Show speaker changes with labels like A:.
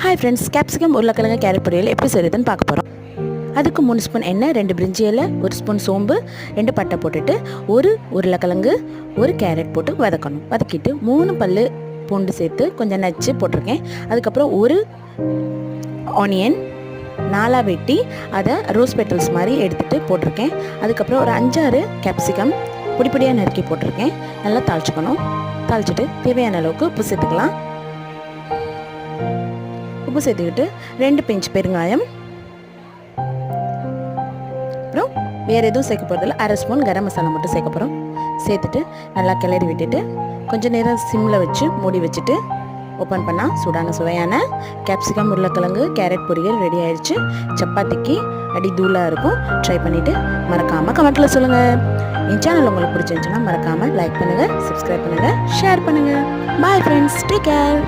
A: Hi friends, capsicum உருளைக்கிழங்கு carrot பொரியல் எப்படி செய்யுதுன்னு பார்க்க போகிறோம். அதுக்கு 3 ஸ்பூன் எண்ணெய், 2 பிரிஞ்சி இலை, 1 ஸ்பூன் சோம்பு, 2 பட்டை போட்டுட்டு ஒரு உருளைக்கிழங்கு, ஒரு கேரட் போட்டு வதக்கணும். வதக்கிட்டு 3 பல் பூண்டு சேர்த்து கொஞ்சம் நச்சு போட்டிருக்கேன். அதுக்கப்புறம் ஒரு ஆனியன் 4 வெட்டி அதை ரோஸ் பெட்டல்ஸ் மாதிரி எடுத்துகிட்டு போட்டிருக்கேன். அதுக்கப்புறம் ஒரு 5-6 கேப்சிகம் பொடிப்பொடியாக நறுக்கி போட்டிருக்கேன். நல்லா தாளிச்சுக்கணும். தாளிச்சிட்டு தேவையான அளவுக்கு உப்பு சேர்த்துக்கலாம். உப்பு சேர்த்துக்கிட்டு 2 பிஞ்ச் பெருங்காயம், அப்புறம் வேறு எதுவும் சேர்க்க போகிறதில்ல. 1/2 ஸ்பூன் கரம் மசாலா மட்டும் சேர்க்க போகிறோம். சேர்த்துட்டு நல்லா கிளறி விட்டுட்டு கொஞ்சம் நேரம் சிம்மில் வச்சு மூடி வச்சுட்டு ஓப்பன் பண்ணால் சூடான சுவையான கேப்சிகம் உருளைக்கிழங்கு கேரட் பொரியல் ரெடி ஆயிடுச்சு. சப்பாத்திக்கு அடி தூளாக இருக்கும். ட்ரை பண்ணிவிட்டு மறக்காமல் கமெண்ட்டில் சொல்லுங்கள். என் சேனல் உங்களுக்கு பிடிச்சிருந்துச்சுன்னா மறக்காமல் லைக் பண்ணுங்கள், சப்ஸ்கிரைப் பண்ணுங்கள், ஷேர் பண்ணுங்கள். Bye friends, take care.